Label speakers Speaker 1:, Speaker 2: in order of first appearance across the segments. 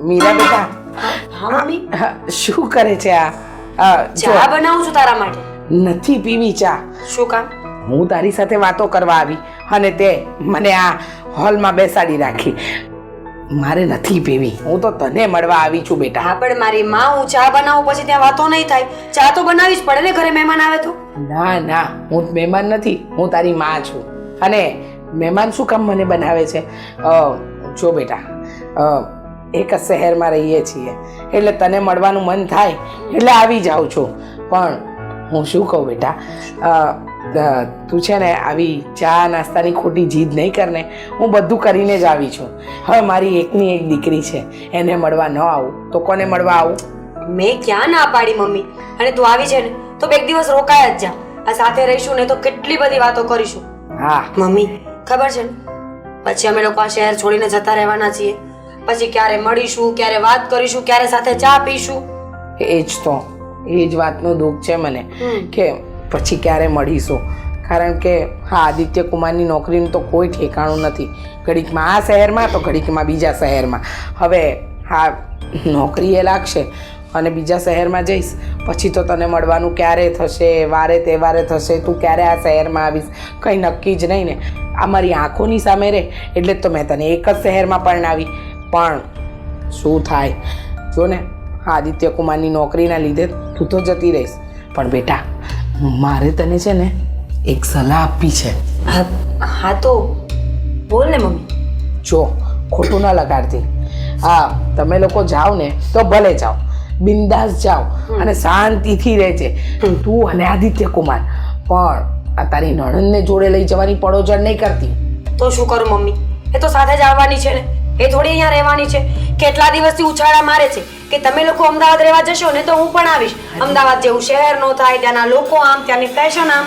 Speaker 1: મીરા બેટા.
Speaker 2: હા મમ્મી.
Speaker 1: શું કરે છે આ?
Speaker 2: ચા બનાવું છું તારા માટે.
Speaker 1: નથી પીવી ચા.
Speaker 2: શું કામ?
Speaker 1: હું તારી સાથે વાતો કરવા આવી અને તે મને આ હોલમાં બેસાડી રાખી. મારે નથી પીવી, હું તો તને મળવા આવી છું બેટા.
Speaker 2: હા પણ મારી માં, હું ચા બનાવું પછી ત્યાં વાતો નહીં થાય. ચા તો બનાવી જ પડે ને, ઘરે મહેમાન આવે તો.
Speaker 1: ના ના, હું મહેમાન નથી, હું તારી માં છું. અને મહેમાન શું કામ મને બનાવે છે? જો બેટા, એક જ શહેરમાં રહીએ છીએ એટલે તને મળવાનું મન થાય એટલે આવી જાઉં છું. પણ હું શું કહું બેટા, તું છે ને આવી ચા નાસ્તાની ખોટી જીદ નહીં કરને. હું બધું કરીને જ આવી છું. હવે મારી એકની એક દીકરી છે, એને મળવા ન આવું તો કોને મળવા આવું?
Speaker 2: મેં ક્યાં ના પાડી મમ્મી? અને તું આવી છે ને તો બે દિવસ રોકાય જ જા. આ સાથે રહીશું ને તો કેટલી બધી વાતો કરીશું.
Speaker 1: હા
Speaker 2: મમ્મી, ખબર છે ને પછી અમે લોકો આ શહેર છોડીને જતા રહેવાના છીએ. પછી ક્યારે મળીશું, ક્યારે વાત કરીશું, ક્યારે સાથે ચા પીશું.
Speaker 1: એ જ વાતનું દુઃખ છે મને કે પછી ક્યારે મળીશું. કારણ કે હા, આદિત્ય કુમારની નોકરીનું તો કોઈ ઠેકાણું નથી. ઘડીકમાં આ શહેરમાં તો ઘડીકમાં બીજા શહેરમાં. હવે હા, નોકરીએ લાગશે અને બીજા શહેરમાં જઈશ પછી તો તને મળવાનું ક્યારે થશે, વારે તહેવારે થશે, તું ક્યારે આ શહેરમાં આવીશ, કંઈ નક્કી જ નહીં ને. આ મારી આંખોની સામે રહે એટલે તો મેં તને એક જ શહેરમાં પરણાવી. પણ શું થાય જો ને, આદિત્ય કુમારની નોકરીના લીધે તું તો જતી રહીશ. પણ બેટા, મારે તને છે ને એક સલાહ આપવી છે.
Speaker 2: હા તો બોલ ને મમ્મી.
Speaker 1: જો, ખોટું ના લગાડતી. હા, તમે લોકો જાઓ ને તો ભલે જાઓ, બિંદાસ જાઓ અને શાંતિથી રહેજે તું અને આદિત્ય કુમાર. પણ આ તારી નણંદને જોડે લઈ જવાની પડોજણ નહીં કરતી.
Speaker 2: તો શું કરું મમ્મી? એ તો સાથે જ આવવાની છે ને, એ થોડી અહીંયા રહેવાની છે. કેટલા દિવસથી ઉછાળા મારે છે કે તમે લોકો અમદાવાદ રહેવા જશો ને તો હું પણ આવીશ. અમદાવાદ જેવું શહેર નો થાય, ત્યાંના લોકો આમ, ત્યાંની ફેશન આમ.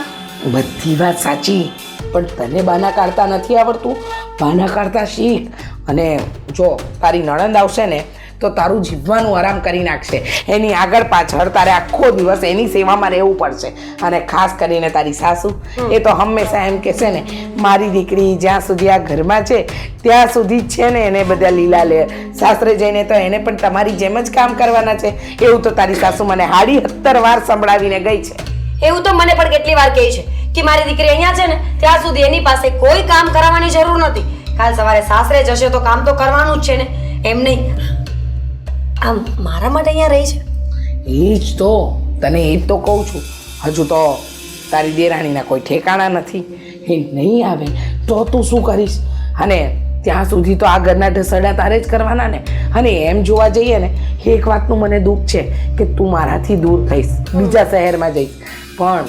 Speaker 1: બધી વાત સાચી, પણ તને બાના કાઢતા નથી આવડતું. બાના કાઢતા શીખ. અને જો તારી નણંદ આવશે ને તો તારું જીવવાનું આરામ કરી નાખશે. એની આગળ પાછળ તારે આખો દિવસ એની સેવામાં રહેવું પડશે. અને ખાસ કરીને તારી સાસુ, એ તો હંમેશા એમ કહેશે ને, મારી દીકરી જ્યાં સુધી આ ઘરમાં છે ત્યાં સુધી જ છે ને એને બધા લીલા લે. સાસરે જઈને તો એને પણ તમારી જેમ જ કામ કરવાના છે. એવું તો તારી સાસુ મને 70 વાર સંભળાવીને ગઈ છે.
Speaker 2: એવું તો મને પણ કેટલી વાર કહે છે કે મારી દીકરી અહીંયા છે ને ત્યાં સુધી એની પાસે કોઈ કામ કરાવવાની જરૂર નથી. કાલ સવારે સાસરે જશે તો કામ તો કરવાનું જ છે ને. એમ નહીં, આમ મારા માટે અહીંયા રહી છે.
Speaker 1: એ જ તો તને એ જ તો કહું છું. હજુ તો તારી દેરાણીના કોઈ ઠેકાણા નથી. એ નહીં આવે તો તું શું કરીશ? અને ત્યાં સુધી તો આ ઘરના ઢસડા તારે જ કરવાના ને. અને એમ જોવા જઈએ ને, એક વાતનું મને દુઃખ છે કે તું મારાથી દૂર થઈશ, બીજા શહેરમાં જઈશ. પણ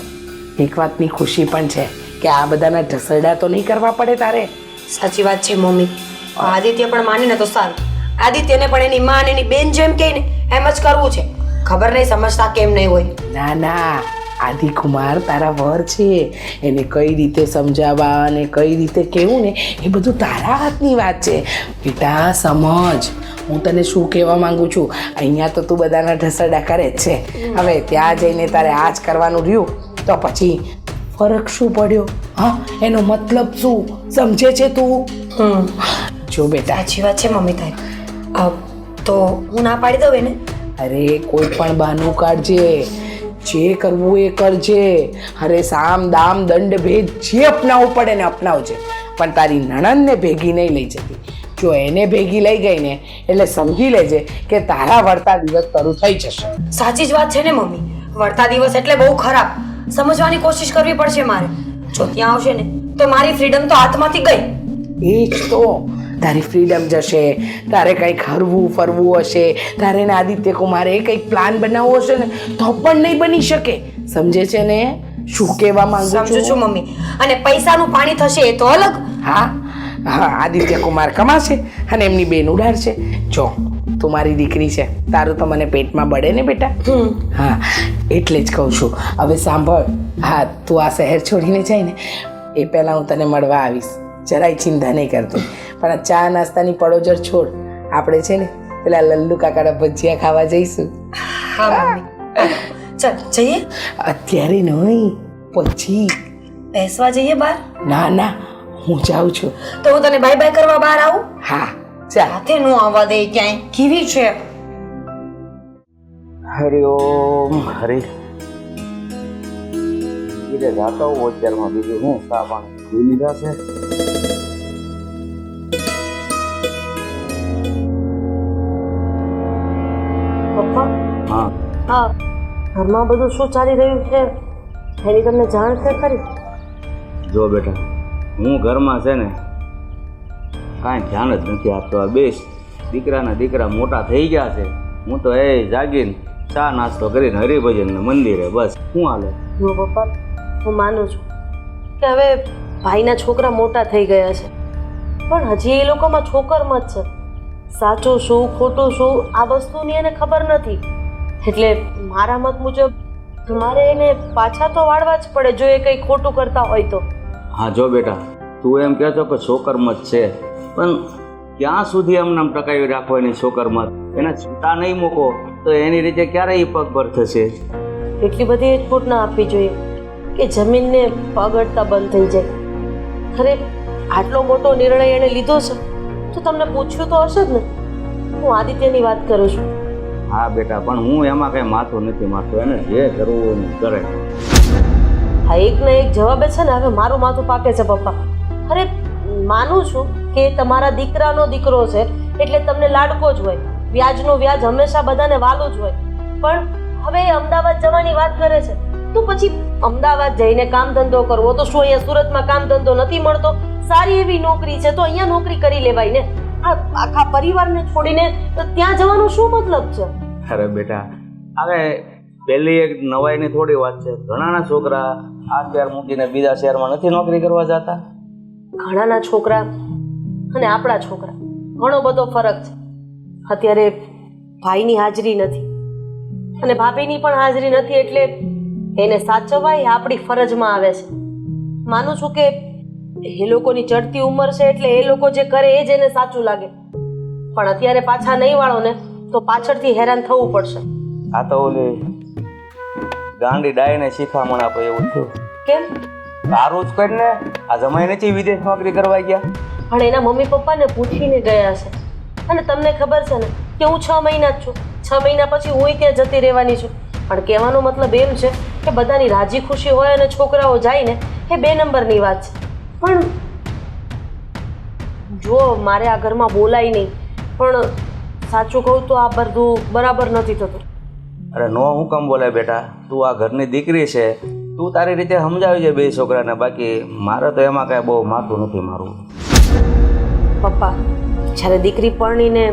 Speaker 1: એક વાતની ખુશી પણ છે કે આ બધાના ઢસડા તો નહીં કરવા પડે તારે.
Speaker 2: સાચી વાત છે મમ્મી. આદિત્ય પણ માને ને તો સારું. આદિત્યને પણ એની માં એની બેન જેમ કહે ને એમ જ કરવું છે. ખબર નહીં સમજતા કેમ નહીં હોય.
Speaker 1: ના ના, આદિકુમાર તારા વર છે, એને કઈ રીતે સમજાવવા અને કઈ રીતે કહેવું ને એ બધું તારા હાથની વાત છે. બેટા સમજ, હું તને શું કહેવા માંગુ છું. અહીંયા તો તું બધાના ઢસડા કરે જ છે. હવે ત્યાં જઈને તારે આ જ કરવાનું રહ્યું તો પછી ફરક શું પડ્યો? હા, એનો મતલબ શું સમજે છે તું? જો બેટા,
Speaker 2: સાચી વાત છે મમ્મી તારી. તો હું ના પાડી દઉં એને?
Speaker 1: અરે કોઈ પણ બહાનું કાઢજે, જે કરવું એ કરજે. અરે સામ દામ દંડ ભેદ જે અપનાવવું પડે ને અપનાવજે. પણ તારી નણંદને ભેગી નહીં લઈ જતી. જો એને ભેગી લઈ ગઈ ને એટલે સમજી લેજે કે તારા વળતા દિવસ શરૂ થઈ જશે.
Speaker 2: સાચી જ વાત છે ને મમ્મી. વળતા દિવસ એટલે બહુ ખરાબ. સમજવાની કોશિશ કરવી પડશે મારે. જો ત્યાં આવશે ને તો મારી ફ્રીડમ તો હાથમાંથી ગઈ.
Speaker 1: એ જ તો, તારી ફ્રીડમ જશે. તારે કંઈક હરવું ફરવું હશે, તારે ને આદિત્ય કુમારે કંઈક પ્લાન બનાવવો હશે ને તો પણ નહીં બની શકે. સમજે છે ને શું કહેવા માંગુ છું?
Speaker 2: સમજુ છું મમ્મી. અને પૈસાનું પાણી થશે એ તો અલગ.
Speaker 1: હા હા, આદિત્ય કુમાર કમાશે અને એમની બેન ઉડાડશે. જો તું મારી દીકરી છે, તારું તો મને પેટમાં બળે ને બેટા. હા, એટલે જ કહું છું. હવે સાંભળ, હા તું આ શહેર છોડીને જાય ને એ પહેલાં હું તને મળવા આવીશ. જરાય ચિંતા નહીં કરતો. પણ આ ચા નાસ્તાની પડોજર છોડ. આપણે છે ને પેલા લલ્લુ કાકાના ભજીયા ખાવા જઈશું.
Speaker 2: હા મમ્મી, ચાલ જઈએ.
Speaker 1: અત્યારે નહીં, પછી
Speaker 2: બેસવા જઈએ બહાર.
Speaker 1: ના ના, હું જાઉં છું.
Speaker 2: તો હું તને બાય બાય કરવા બહાર આવું?
Speaker 1: હા ચાલ
Speaker 2: સાથે નો આવવા દે ક્યાંય કેવી છે
Speaker 3: હરિઓમ હરિ ધીરે જાતો હું અત્યારમાં બીજું હું ચા પાણી પી લીધા છે
Speaker 2: પપ્પા
Speaker 3: હા
Speaker 2: હા ઘરમાં બધું શું ચાલી રહ્યું છે એની તમને જાણ છે ખરી
Speaker 3: જો બેટા હું ઘરમાં છે ને કાંઈ ધ્યાન જ નથી આપતો આ બેસ દીકરાના દીકરા મોટા થઈ ગયા છે હું તો એ જાગીને ચા નાસ્તો કરીને હરિભજન ને મંદિરે બસ શું હાલે
Speaker 4: જો પપ્પા હું માનું છું કે હવે ભાઈના છોકરા મોટા થઈ ગયા છે પણ હજી એ લોકોમાં છોકરમાં જ છે સાચું શું ખોટું શું આ વસ્તુની એને ખબર નથી એટલે મારા મત મુજબ તમારે એને પાછા તો વાળવા જ પડે જો એ કંઈ ખોટું કરતા હોય તો
Speaker 3: હા જો બેટા તું એમ કહેતો કે છોકરમાં જ છે પણ ક્યાં સુધી એમને આમ ટકાવી રાખો એની છોકરમાં એને છૂટા નહીં મૂકો તો એની રીતે ક્યારે એ પગભર થશે
Speaker 4: એટલી બધી છૂટ ના આપવી જોઈએ કે જમીનને પગ અડતા બંધ થઈ જાય ખરે આટલો મોટો નિર્ણય એણે લીધો છે તો તમને પૂછ્યું તો હશે જ ને હું આદિત્યની વાત કરું છું
Speaker 3: હા બેટા પણ હું એમાં કઈ માથું નથી મારતો એને જે કરવું એ કરે
Speaker 4: હા એક ને એક જવાબ છે ને હવે મારું માથું પાકે છે પપ્પા અરે માનું છું કે તમારા દીકરાનો દીકરો છે એટલે તમને લાડકો જ હોય વ્યાજનો વ્યાજ હંમેશા બધાને વાલું જ હોય પણ હવે એ અમદાવાદ જવાની વાત કરે છે તો પછી અમદાવાદ જઈને કામ ધંધો કરવો તો શું અહીંયા સુરતમાં કામ ધંધો નથી મળતો સારી એવી નોકરી છે તો અહીંયા નોકરી કરી લેવાય ને આ આખા પરિવારને છોડીને ત્યાં જવાનો શું મતલબ છે
Speaker 3: અરે બેટા હવે પહેલી એક નવાઈની થોડી વાત છે ઘણાના છોકરા આ શહેર મૂકીને બીજા શહેરમાં નથી નોકરી કરવા જતા
Speaker 4: ઘણાના છોકરા અને આપણા છોકરા ઘણો બધો ફરક છે અત્યારે ભાઈની હાજરી નથી અને ભાભીની પણ હાજરી નથી એટલે એને સાચવવા એ આપણી ફરજમાં આવે છે માનું છું કે એ લોકોની ચડતી ઉંમર છે એટલે એ લોકો જે કરે એ જ એને સાચું લાગે પણ અત્યારે પાછા નહીં વાળો ને તો પાછળથી હેરાન થવું પડશે
Speaker 3: આ તો ઓલી ગાંડી ડાયને શીખામણ આપે એવું થયું
Speaker 4: કેમ
Speaker 3: સારું જ કરીને આ જમાઈ નથી વિદેશ નોકરી કરવા ગયા
Speaker 4: પણ એના મમ્મી પપ્પાને પૂછીને ગયા છે અને તમને ખબર છે ને કે હું 6 મહિના જ છું 6 મહિના પછી હું ત્યાં જતી રહેવાની છું પણ કહેવાનો મતલબ એમ છે કે બધાની રાજી ખુશી હોય અને છોકરાઓ જાય ને એ 2 નંબરની વાત છે પણ જો મારે આ ઘરમાં બોલાય નહીં પણ સાચું કહું તો આ બધું બરાબર નથી થતું
Speaker 3: અરે નો હું કેમ બોલાય બેટા તું આ ઘરની દીકરી છે તું તારી રીતે સમજાવી છે બે છોકરાને બાકી મારે તો એમાં કાંઈ બહુ માથું નથી મારું
Speaker 4: પપ્પા જ્યારે દીકરી પરણીને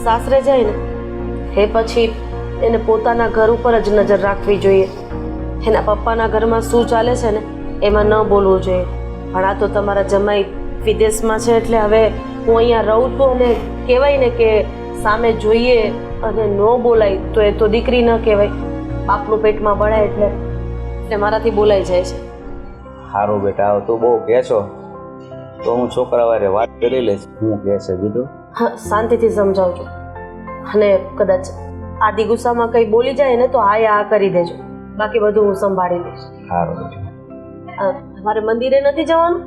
Speaker 4: સાસરે જાય ને એ પછી એને પોતાના ઘર ઉપર જ નજર રાખવી જોઈએ એના પપ્પાના ઘરમાં શું ચાલે છે ને એમાં ન બોલવું જોઈએ પણ આ તો તમારા જમાઈ વિદેશમાં છે એટલે હવે હું અહીંયા રહું છું અને કહેવાય ને કે સામે જોઈએ અને ન બોલાય તો એ તો દીકરી ન કહેવાય બાપનું પેટમાં ભળાય એટલે મારાથી બોલાઈ જાય છે
Speaker 3: સારું બેટા હવે તું બહુ કહેશો તો હું છોકરા વારે વાત કરી લઈશ હું કહે છે બીજું
Speaker 4: હા શાંતિથી સમજાવજો અને કદાચ આદિ ગુસ્સામાં કંઈ બોલી જાય ને તો હા કરી દેજો બાકી બધું હું સંભાળી લઈશ
Speaker 3: સારું બેટા
Speaker 4: તમારે મંદિરે નથી જવાનું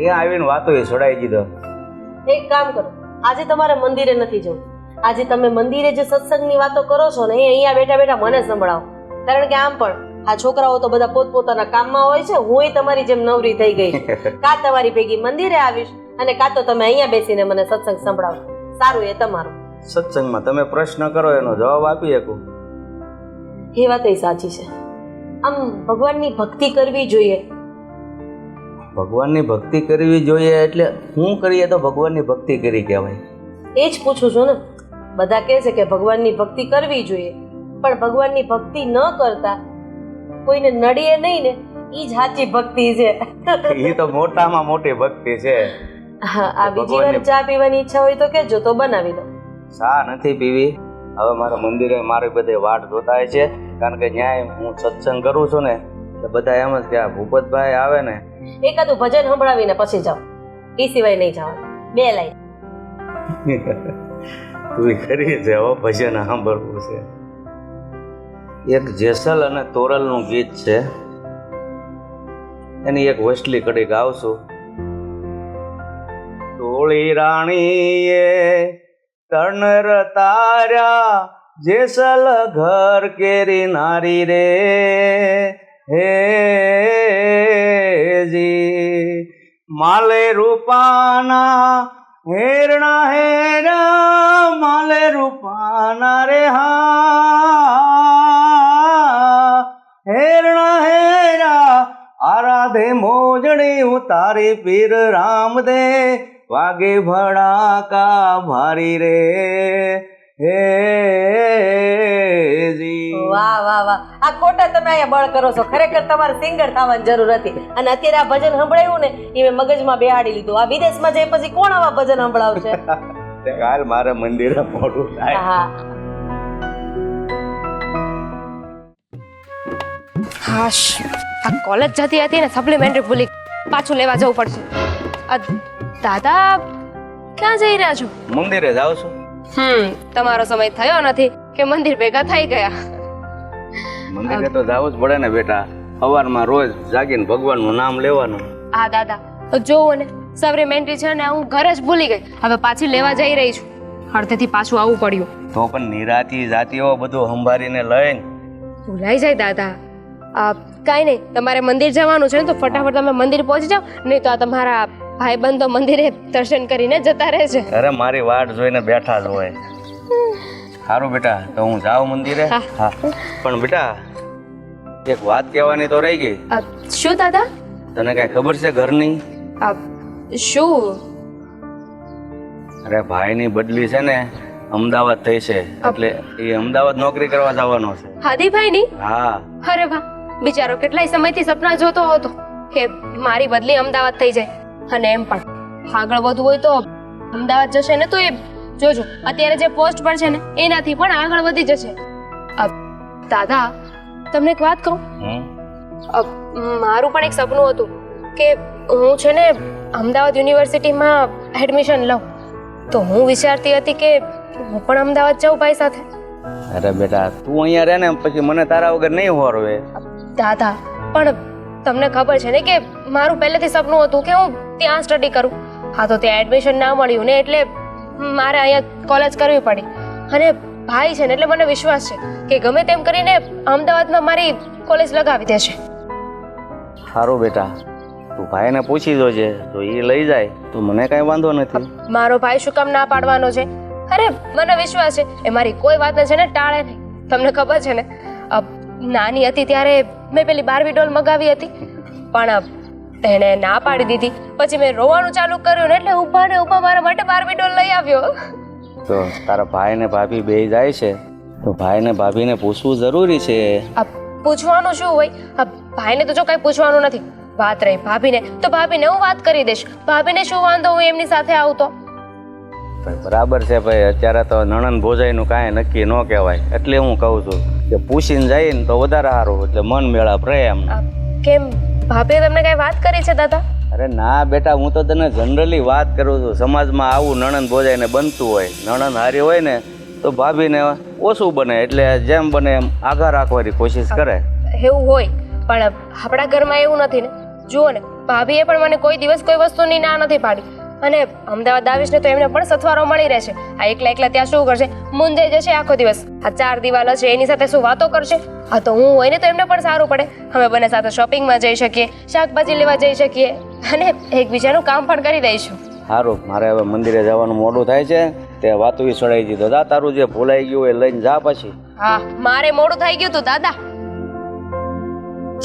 Speaker 3: એ આવીને વાતો એ છોડાઈ દીધો
Speaker 4: એક કામ કરો આજે તમારે મંદિરે નથી જવું આજે તમે મંદિરે જે સત્સંગની વાતો કરો છો ને એ અહીંયા બેઠા બેઠા મને સંભળાવો કારણ કે આમ પણ આ છોકરાઓ તો બધા પોતપોતાના કામમાં હોય છે હુંય તમારી જેમ નવરી થઈ ગઈ છું કાં તમારી ભેગી મંદિરે આવીશ અને કાં તો તમે અહીંયા બેસીને મને સત્સંગ સંભળાવો સારું એ તમારું
Speaker 3: સત્સંગમાં તમે પ્રશ્ન કરો એનો જવાબ આપી શકું
Speaker 4: એ વાત સાચી છે આમ ભગવાનની ભક્તિ કરવી જોઈએ
Speaker 3: ભગવાનની ભક્તિ કરવી જોઈએ એટલે હું કરીએ તો ભગવાનની ભક્તિ કરી કહેવાય
Speaker 4: એ જ પૂછું છું ને બધા કહે છે કે ભગવાનની ભક્તિ કરવી જોઈએ પણ ભગવાનની ભક્તિ ન કરતા કોઈને નડીએ નહીં ને એ જ સાચી ભક્તિ છે
Speaker 3: એ તો મોટામાં મોટી ભક્તિ છે
Speaker 4: હા આ બીજી વાર ચા પીવાની ઈચ્છા હોય તો કહેજો તો બનાવી દો
Speaker 3: ચા નથી પીવી હવે મારા મંદિરે મારી બધે વાટ જોતા હોય છે કારણ કે ત્યાં હું સત્સંગ કરું છું ને તો બધા એમ જ કે આ ભૂપતભાઈ આવે ને
Speaker 4: એકાદું ભજન સંભળાવીને પછી જાઓ એ સિવાય નહીં જવાનું 2 લાઈન
Speaker 3: તું કરી છે હવે ભજન સાંભળવું છે એક જેસલ અને તોરલનું ગીત છે એની એક વસલી કડી ગાવશું. ધોળી રાણીએ તર્ણર તાર્યા જેસલ ઘર કેરી નારી રે હે જી માલે રૂપાના હેરણા હેરા માલે રૂપાના રે હા હેરણા હેરા આરાધે મોજણી ઉતારી પીર રામદે વાગે ભડાકા ભારી રે હે જી
Speaker 4: વાહ વાહ વાહ, આ ખોટા તમે અહીંયા બળ કરો છો. ખરેખર તમારે સિંગર થવાની જરૂર હતી. અને અત્યારે આ ભજન સંભળાયું ને એ મેં મગજમાં બેહાડી લીધું. આ વિદેશમાં જઈ પછી કોણ આવા ભજન સંભળાવશે?
Speaker 3: હાલ મારે મંદિરે મોડું થાય.
Speaker 4: હા
Speaker 5: હાશ, આ કોલેજ જતી હતી ને સપ્લિમેન્ટરી ભૂલી પાછું લેવા જવું પડશે. આ દાદા ક્યાં જઈ રહ્યા છો?
Speaker 3: મંદિરે જાવ છો?
Speaker 5: તમારો સમય થયો નથી કે મંદિર ભેગા થઈ ગયા?
Speaker 3: મંદિરે તો જાવું જ પડે ને બેટા. સવારમાં રોજ જાગીને ભગવાનનું નામ લેવાનું.
Speaker 5: હા દાદા, તો જોવો ને સપ્લિમેન્ટરી છે ને હું ઘરે જ ભૂલી ગઈ. હવે પાછી લેવા જઈ રહી છું. અડધેથી પાછું આવવું પડ્યું.
Speaker 3: તો પણ નિરાતી જાતિઓ બધું સંભાળીને લઈને
Speaker 5: ભૂલાઈ જાય દાદા. કાંઈ નહીં, તમારે મંદિર જવાનું છે ને તો ફટાફટ તમે મંદિર પહોંચી જાઓ, નહીં તો આ તમારા ભાઈબંધ તો મંદિરે દર્શન કરીને જતા રહે છે.
Speaker 3: અરે મારી વાટ જોઈને બેઠા જ હોય. સારું બેટા, તો હું જાઉં મંદિરે. હા પણ બેટા એક વાત કહેવાની તો રહી ગઈ.
Speaker 5: શું દાદા?
Speaker 3: તને કઈ ખબર છે ઘરની?
Speaker 5: શું?
Speaker 3: અરે ભાઈની બદલી છે ને અમદાવાદ થઈ છે, એટલે એ અમદાવાદ નોકરી કરવા જવાનો છે.
Speaker 5: હાદીભાઈ ની?
Speaker 3: હા.
Speaker 5: અરે વાહ, બિચારો કેટલાય સમયથી સપના જોતો હતો કે મારી બદલી અમદાવાદ થઈ જાય. અને એમ પણ આગળ વધવું હોય તો અમદાવાદ જશે ને તો એ જોજો અત્યારે જે પોસ્ટ પર છે ને એનાથી પણ આગળ વધી જશે. દાદા તમને એક વાત કહું? મારું પણ એક સપનું હતું કે હું છે ને અમદાવાદ યુનિવર્સિટીમાં એડમિશન લઉં. તો હું વિચારતી હતી કે હું પણ અમદાવાદ જાઉં ભાઈ સાથે.
Speaker 3: અરે બેટા તું અહીંયા રહે ને પછી મને તારા વગર નહીં હોરવે.
Speaker 5: દાદા પણ તમને ખબર છે ને કે મારું પહેલેથી સપનું હતું કે હું ત્યાં સ્ટડી કરું. હા તો ત્યાં એડમિશન ના મળ્યું ને એટલે મારે અહીંયા કોલેજ કરવી પડી. અને ભાઈ છે ને એટલે મને વિશ્વાસ છે કે ગમે તેમ કરીને અમદાવાદમાં મારી કોલેજ લગાવી દેશે.
Speaker 3: સારું બેટા, તું ભાઈને પૂછી જોજે, જો એ લઈ જાય તો મને કઈ વાંધો નથી.
Speaker 5: મારો ભાઈ શું કામ ના પાડવાનો છે? અરે મને વિશ્વાસ છે એ મારી કોઈ વાતને છે ને ટાળે નહીં. તમને ખબર છે ને નાની હતી ત્યારે મેં પેલી બાર્બી ડોલ મગાવી હતી પણ તેણે ના પાડી દીધી. પછી મેં રોવાનું ચાલુ કર્યું ને એટલે ઊભા ને ઊભા મારા માટે બાર્બી ડોલ લઈ આવ્યો.
Speaker 3: તો તારા ભાઈ ને ભાભી બે જાય છે તો ભાઈ ને ભાભીને પૂછવું જરૂરી છે.
Speaker 5: પૂછવાનું શું હોય? ભાઈને તો જો કઈ પૂછવાનું નથી. વાત રહી ભાભીને તો ભાભીને હું વાત કરી દઈશ. ભાભીને શું વાંધો હું એમની સાથે આવું તો?
Speaker 3: બરાબર છે ભાઈ, અત્યારે તો નણંદ ભોજાઈનું કાંઈ નક્કી ન કહેવાય, એટલે હું કહું છું કે પૂછીને જાય ને તો વધારે સારું, એટલે મન મેળા પ્રેમ.
Speaker 5: કેમ ભાભીએ તમને કઈ વાત કરી છે દાદા?
Speaker 3: અરે ના બેટા, હું તો તને જનરલી વાત કરું છું. સમાજમાં આવું નણંદ ભોજાઈને બનતું હોય. નણંદ હારી હોય ને તો ભાભીને ઓછું બને, એટલે જેમ બને એમ આગળ રાખવાની કોશિશ કરે.
Speaker 5: એવું હોય પણ આપણા ઘરમાં એવું નથી ને. જુઓ ને ભાભીએ પણ મને કોઈ દિવસ કોઈ વસ્તુની ના નથી પાડી. અને અમદાવાદ આવીશ ને તો એમને પણ સથવારો મળી રહેશે. આ એકલા એકલા ત્યાં શું કરશે? મૂંઝાઈ જશે આખો દિવસ. આ 4 દિવાલ હશે એની સાથે શું વાતો કરશે? હા તો હું હોય ને તો એમને પણ સારું પડે. અમે બંને સાથે શોપિંગમાં જઈ શકીએ, શાકભાજી લેવા જઈ શકીએ અને એકબીજાનું કામ પણ કરી દઈશું.
Speaker 3: સારું, મારે હવે મંદિરે જવાનું મોડું થાય છે. તે વાતું ચડાવી દીધો. દા તારું જે ભૂલાઈ ગયું એ લઈને જા પછી.
Speaker 5: હા મારે મોડું થઈ ગયું તું દાદા.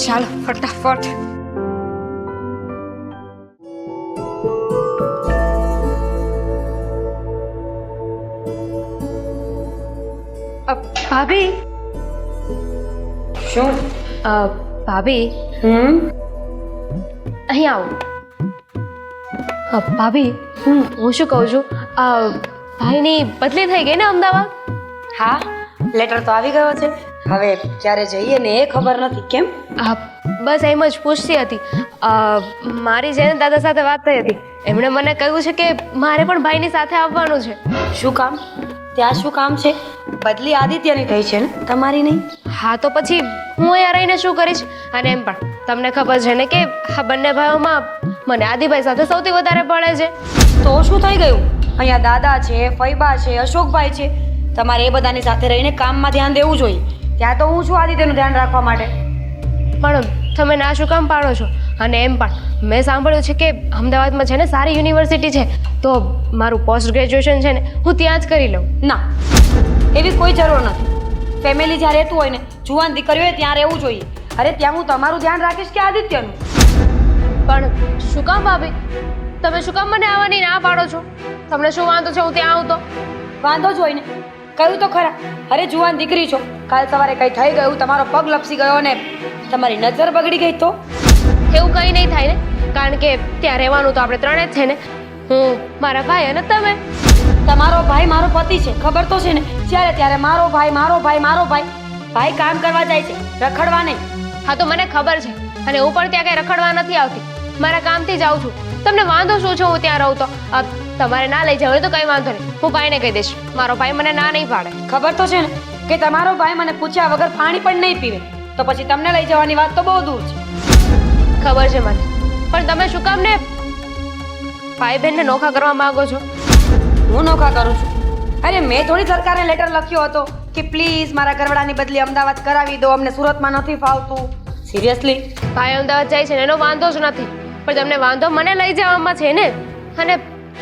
Speaker 5: ચાલો ફટાફટ. ભાભી
Speaker 2: શું?
Speaker 5: ભાભી અહીં આવો. ભાભી હું શું કહું છું, ભાઈની બદલી થઈ ગઈ ને અમદાવાદ?
Speaker 2: હા, લેટર તો આવી ગયો છે. હવે ક્યારે જઈએ ને એ ખબર નથી. કેમ?
Speaker 5: બસ એમ જ પૂછતી હતી. મારી છે ને દાદા સાથે વાત થઈ હતી. એમણે મને કહ્યું છે કે મારે પણ ભાઈની સાથે આવવાનું છે.
Speaker 2: શું કામ? ત્યાં શું કામ છે? બદલી આદિત્યની થઈ છે ને, તમારી નહીં?
Speaker 5: હા તો પછી હું અહીંયા રહીને શું કરીશ? અને એમ પણ તમને ખબર છે ને કે આ બંને ભાઈઓમાં મને આદિભાઈ સાથે સૌથી વધારે પડે છે.
Speaker 2: તો શું થઈ ગયું? અહીંયા દાદા છે, ફૈબા છે, અશોકભાઈ છે. તમારે એ બધાની સાથે રહીને કામમાં ધ્યાન દેવું જોઈએ. ત્યાં તો હું છું આદિત્યનું ધ્યાન રાખવા માટે.
Speaker 5: પણ તમે ના શું કામ પાડો છો? અને એમ પણ મેં સાંભળ્યું છે કે અમદાવાદમાં છે ને સારી યુનિવર્સિટી છે, તો મારું પોસ્ટ ગ્રેજ્યુએશન છે ને હું ત્યાં જ કરી લઉં.
Speaker 2: ના, એવી કોઈ જરૂર નથી. ફેમિલી જ્યાં રહેતું હોય ને, જુવાન દીકરીઓએ ત્યાં રહેવું જોઈએ. અરે ત્યાં હું તમારું ધ્યાન રાખીશ કે આદિત્યનું?
Speaker 5: પણ શું કામ ભાભી? તમે શું કામ મને આવવાની ના પાડો છો? તમને શું વાંધો છે હું ત્યાં આવું તો?
Speaker 2: વાંધો જ હોય ને, કહ્યું તો ખરા. અરે જુવાન દીકરી છો, કાલ સવારે કંઈ થઈ ગયું, તમારો પગ લપસી ગયો ને તમારી નજર બગડી ગઈ તો?
Speaker 5: એવું કંઈ નહીં થાય ને, કારણ કે ત્યાં રહેવાનું તો આપણે ત્રણે જ છે ને, હું, મારા ભાઈ અને તમે.
Speaker 2: તમારો ભાઈ મારો પતિ છે, ખબર તો છે ને? જ્યારે ત્યારે મારો ભાઈ, મારો ભાઈ, મારો ભાઈ. ભાઈ કામ કરવા જાય છે, રખડવા નહીં.
Speaker 5: હા તો મને ખબર છે, અને હું પણ ત્યાં કંઈ રખડવા નથી આવતી, મારા કામથી જ આવું છું. તમને વાંધો શું છે હું ત્યાં રહું તો? તમારે ના લઈ જાવ તો કંઈ વાંધો નહીં, હું ભાઈને કહી દઈશ. મારો ભાઈ મને ના નહીં પાડે.
Speaker 2: ખબર તો છે ને કે તમારો ભાઈ મને પૂછ્યા વગર પાણી પણ નહીં પીવે, તો પછી તમને લઈ જવાની વાત તો બહુ દૂર છે.
Speaker 5: ખબર છે મને, પણ તમે શું કામ ને ભાઈ બહેનને નોખા કરવા માંગો છો?
Speaker 2: હું નોખા કરું છું? અરે મેં થોડી સરકારને લેટર લખ્યો હતો કે પ્લીઝ મારા ઘરવાળાની બદલી અમદાવાદ કરાવી દો, અમને સુરતમાં નથી ફાવતું. સિરિયસલી?
Speaker 5: ભાઈ અમદાવાદ જાય છે ને એનો વાંધો જ નથી, પણ તમને વાંધો મને લઈ જવામાં છે ને. અને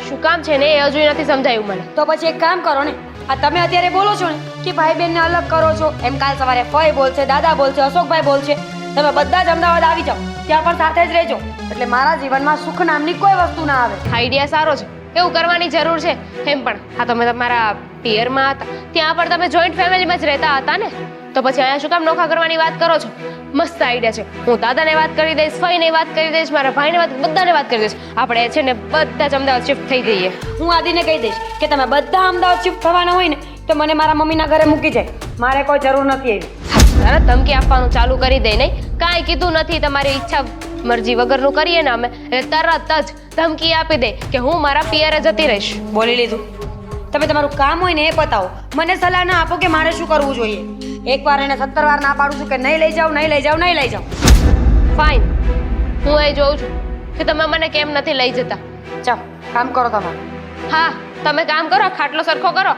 Speaker 5: શું કામ છે ને એ હજુ નથી સમજાયું મને.
Speaker 2: તો પછી એક કામ કરો ને, આ તમે અત્યારે બોલો છો ને કે ભાઈ બહેનને અલગ કરો છો, એમ કાલ સવારે ફઈ બોલશે, દાદા બોલશે, અશોકભાઈ બોલશે. તમે બધા જ અમદાવાદ આવી જાઓ, ત્યાં પણ સાથે જ રહેજો, એટલે મારા જીવનમાં સુખ નામની કોઈ વસ્તુ ના આવે.
Speaker 5: આઈડિયા સારો છે, એવું કરવાની જરૂર છે. એમ પણ હા તમે તમારા પિયરમાં હતા ત્યાં પણ તમે જોઈન્ટ ફેમિલીમાં જ રહેતા હતા ને, તો પછી અહીંયા શું કામ નોખા કરવાની વાત કરો છો? મસ્ત આઈડિયા છે. હું દાદાને વાત કરી દઈશ, ફઈને વાત કરી દઈશ, મારા ભાઈને વાત, બધાને વાત કરી દઈશ. આપણે છે ને બધા જ અમદાવાદ શિફ્ટ થઈ જઈએ.
Speaker 2: હું આદિને કહી દઈશ કે તમે બધા અમદાવાદ શિફ્ટ થવાના હોય ને તો મને મારા મમ્મીના ઘરે મૂકી જાય, મારે કોઈ જરૂર નથી એવી.
Speaker 5: તરત ધમકી આપવાનું ચાલુ કરી દે નહીં, કાંઈ કીધું નથી, તમારી ઈચ્છા મરજી વગરનું કરીએ ને અમે, એટલે તરત જ ધમકી આપી દે કે હું મારા પિયરે જતી રહીશ.
Speaker 2: બોલી લીધું. તમે તમારું કામ હોય ને એ બતાવો, મને સલાહ ના આપો કે મારે શું કરવું જોઈએ. એકવાર એને 17 વાર ના પાડું છું કે નહીં લઈ જાઓ, નહીં લઈ જાઓ, નહીં લઈ જાઓ.
Speaker 5: ફાઇન, હું એ જોઉં છું કે તમે મને કેમ નથી લઈ જતા.
Speaker 2: ચાલો કામ કરો તમે.
Speaker 5: હા તમે કામ કરો, ખાટલો સરખો કરો.